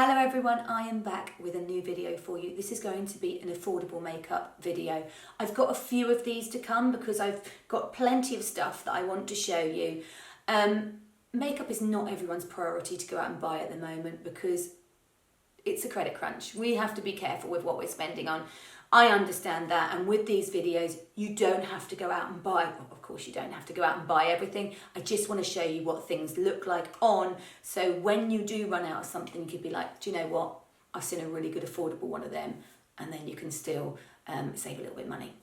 Hello everyone, I am back with a new video for you. This is going to be an affordable makeup video. I've got a few of these to come because I've got plenty of stuff that I want to show you. Makeup is not everyone's priority to go out and buy at the moment because it's a credit crunch. We have to be careful with what we're spending on. I understand that, and with these videos you don't have to go out and buy, well, of course you don't have to go out and buy everything. I just want to show you what things look like on, so when you do run out of something you could be like, do you know what, I've seen a really good affordable one of them, and then you can still save a little bit of money.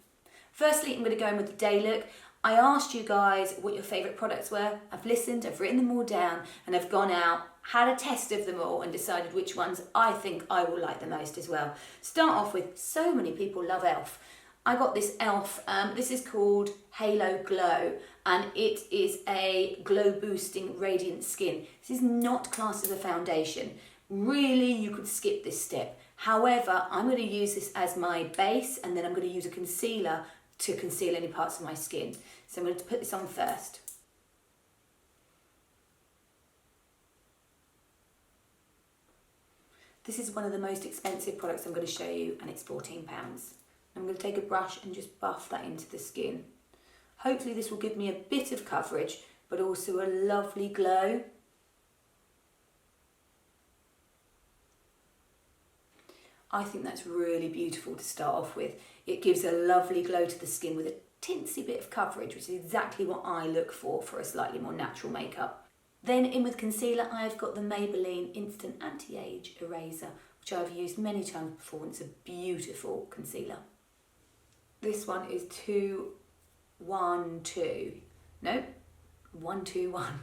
Firstly, I'm going to go in with the day look. I asked you guys what your favourite products were. I've listened, I've written them all down, and I've gone out, had a test of them all and decided which ones I think I will like the most as well. Start off with, so many people love e.l.f. I got this e.l.f. This is called Halo Glow, and it is a glow boosting radiant skin. This is not classed as a foundation. Really, you could skip this step. However, I'm going to use this as my base, and then I'm going to use a concealer to conceal any parts of my skin. So I'm going to put this on first. This is one of the most expensive products I'm going to show you, and it's £14. I'm going to take a brush and just buff that into the skin. Hopefully this will give me a bit of coverage, but also a lovely glow. I think that's really beautiful to start off with. It gives a lovely glow to the skin with a tinsy bit of coverage, which is exactly what I look for a slightly more natural makeup. Then in with concealer, I've got the Maybelline Instant Anti-Age Eraser, which I've used many times before, and it's a beautiful concealer. This one is 212. No, 121.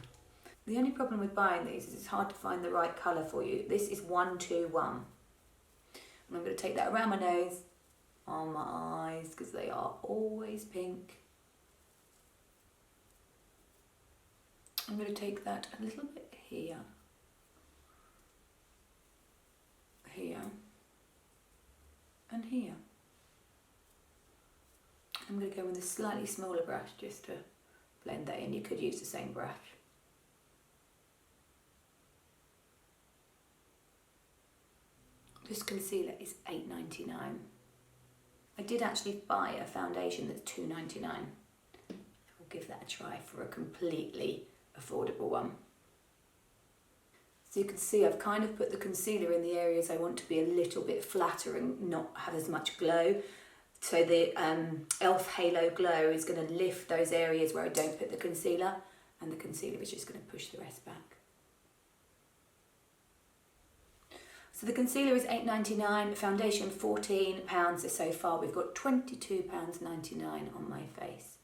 The only problem with buying these is it's hard to find the right colour for you. This is 121. And I'm going to take that around my nose, on my eyes, because they are always pink. I'm going to take that a little bit here, here, and here. I'm going to go with a slightly smaller brush just to blend that in. You could use the same brush. This concealer is £8.99. I did actually buy a foundation that's £2.99. I'll give that a try for a completely affordable one. So you can see I've kind of put the concealer in the areas I want to be a little bit flatter and not have as much glow. So the e.l.f. Halo Glow is going to lift those areas where I don't put the concealer, and the concealer is just going to push the rest back. So the concealer is £8.99, foundation £14, so far we've got £22.99 on my face.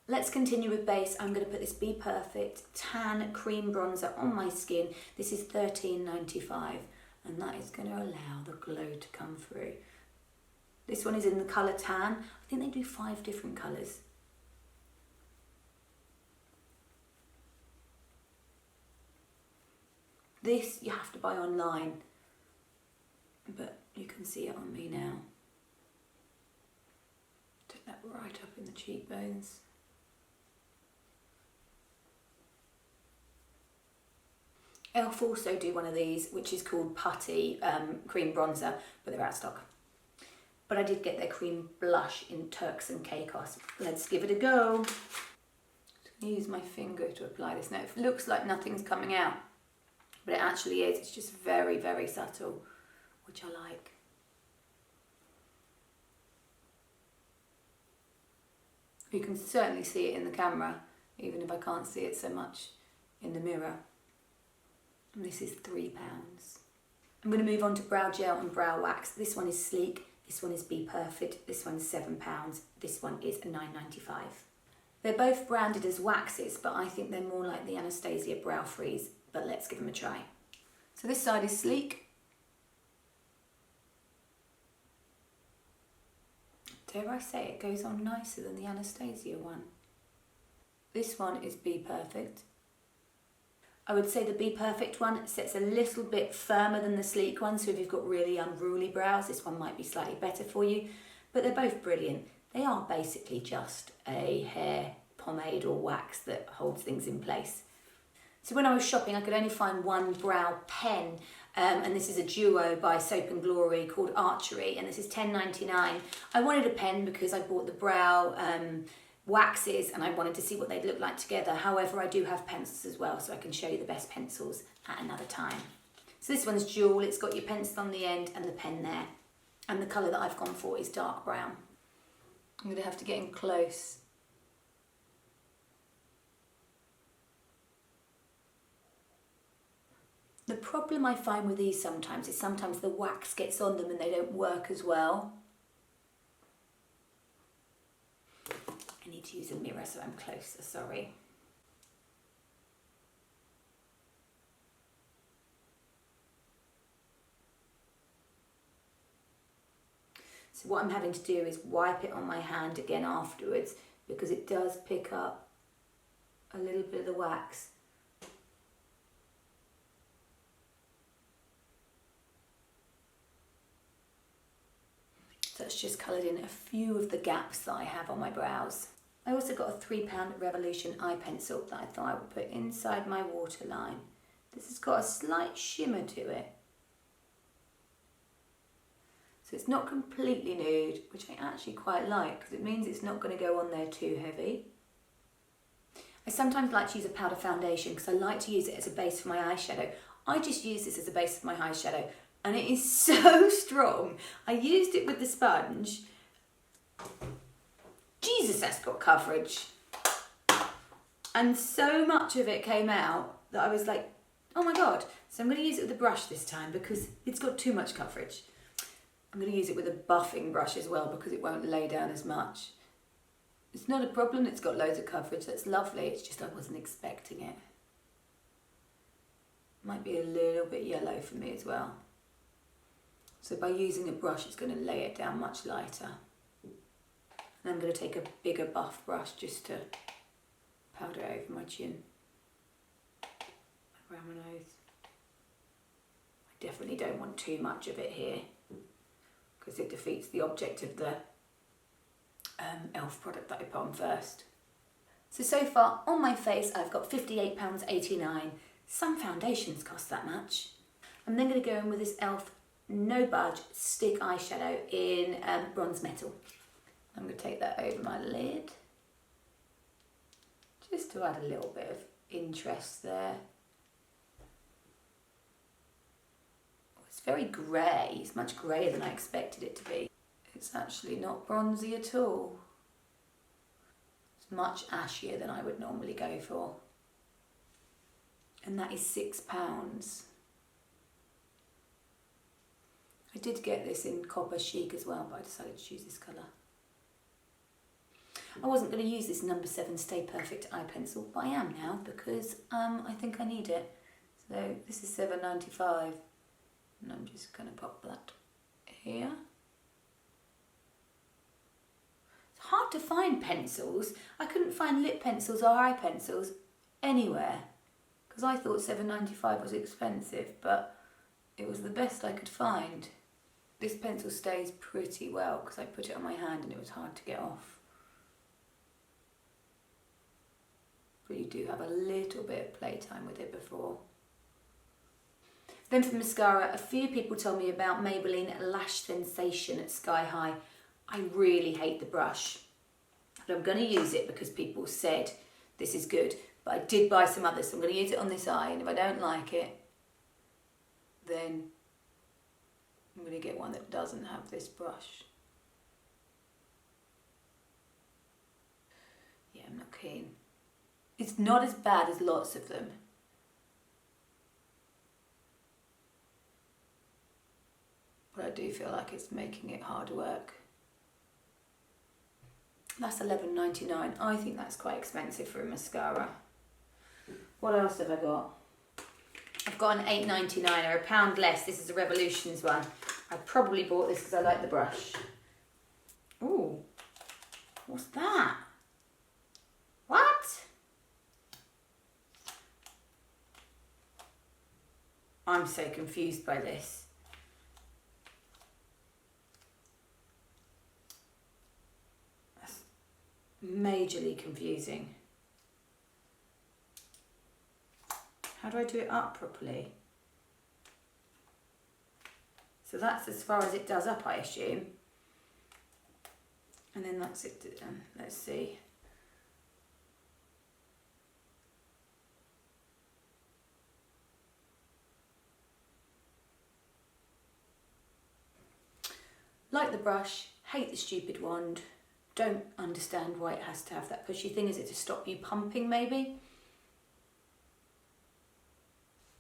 Let's continue with base. I'm going to put this Be Perfect Tan Cream Bronzer on my skin. This is £13.95, and that is going to allow the glow to come through. This one is in the colour Tan. I think they do 5 different colours. This you have to buy online, but you can see it on me now. Take that right up in the cheekbones. e.l.f. also do one of these, which is called Putty Cream Bronzer, but they're out of stock. But I did get their cream blush in Turks and Caicos. Let's give it a go. I'm going to use my finger to apply this. Now it looks like nothing's coming out, but it actually is. It's just very, very subtle, which I like. You can certainly see it in the camera, even if I can't see it so much in the mirror. And this is £3. I'm going to move on to brow gel and brow wax. This one is Sleek, this one is Be Perfect, this one's £7, this one is £9.95. They're both branded as waxes, but I think they're more like the Anastasia Brow Freeze. But let's give them a try. So this side is Sleek. Dare I say it goes on nicer than the Anastasia one. This one is Be Perfect. I would say the Be Perfect one sets a little bit firmer than the Sleek one, so if you've got really unruly brows, this one might be slightly better for you, but they're both brilliant. They are basically just a hair pomade or wax that holds things in place. So when I was shopping, I could only find one brow pen, and this is a duo by Soap and Glory called Archery, and this is $10.99. I wanted a pen because I bought the brow waxes and I wanted to see what they'd look like together. However, I do have pencils as well, so I can show you the best pencils at another time. So this one's dual, it's got your pencil on the end and the pen there. And the colour that I've gone for is dark brown. I'm going to have to get in close. The problem I find with these sometimes is sometimes the wax gets on them and they don't work as well. I need to use a mirror so I'm closer, sorry. So what I'm having to do is wipe it on my hand again afterwards because it does pick up a little bit of the wax. So it's just coloured in a few of the gaps that I have on my brows. I also got a £3 Revolution eye pencil that I thought I would put inside my waterline. This has got a slight shimmer to it. So it's not completely nude, which I actually quite like because it means it's not going to go on there too heavy. I sometimes like to use a powder foundation because I like to use it as a base for my eyeshadow. I just use this as a base for my eyeshadow and it is so strong. I used it with the sponge. Jesus, that's got coverage. And so much of it came out that I was like, oh my God. So I'm going to use it with a brush this time because it's got too much coverage. I'm going to use it with a buffing brush as well because it won't lay down as much. It's not a problem, it's got loads of coverage, that's lovely, it's just I wasn't expecting it. Might be a little bit yellow for me as well. So by using a brush, it's going to lay it down much lighter. And I'm going to take a bigger buff brush just to powder it over my chin, around my nose. I definitely don't want too much of it here because it defeats the object of the e.l.f. product that I put on first. So far on my face I've got £58.89. Some foundations cost that much. I'm then going to go in with this e.l.f. No Budge Stick Eyeshadow in Bronze Metal. I'm going to take that over my lid just to add a little bit of interest there. It's very grey, it's much greyer than I expected it to be. It's actually not bronzy at all. It's much ashier than I would normally go for. And that is £6. I did get this in Copper Chic as well, but I decided to choose this colour. I wasn't going to use this number 7 Stay Perfect eye pencil, but I am now because I think I need it. So this is $7.95. And I'm just going to pop that here. It's hard to find pencils. I couldn't find lip pencils or eye pencils anywhere because I thought $7.95 was expensive, but it was the best I could find. This pencil stays pretty well because I put it on my hand and it was hard to get off. But you do have a little bit of playtime with it before. Then for mascara, a few people told me about Maybelline Lash Sensation at Sky High. I really hate the brush, but I'm going to use it because people said this is good. But I did buy some others, so I'm going to use it on this eye, and if I don't like it, then I'm going to get one that doesn't have this brush. Yeah, I'm not keen. It's not as bad as lots of them. But I do feel like it's making it hard work. That's $11.99. I think that's quite expensive for a mascara. What else have I got? I've got an $8.99 or £1 less. This is a Revolutions one. I probably bought this because I like the brush. Ooh, what's that? What? I'm so confused by this. That's majorly confusing. How do I do it up properly? So that's as far as it does up, I assume. And then that's it done. Let's see. Like the brush, hate the stupid wand. Don't understand why it has to have that pushy thing. Is it to stop you pumping, maybe?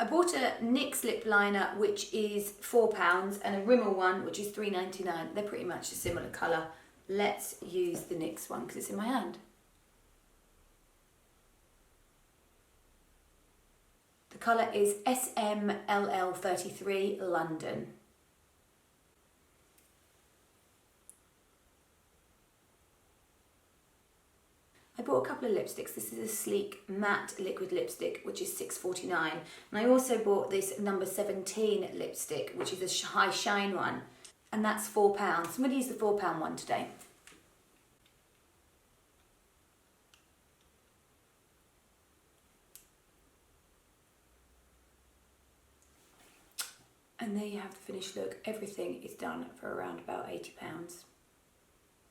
I bought a NYX lip liner, which is £4, and a Rimmel one, which is $3.99. They're pretty much a similar colour. Let's use the NYX one because it's in my hand. The colour is SMLL33 London. I bought a couple of lipsticks. This is a sleek matte liquid lipstick, which is $6.49. And I also bought this number 17 lipstick, which is a high shine one, and that's £4. So I'm going to use the £4 one today. And there you have the finished look. Everything is done for around about £80.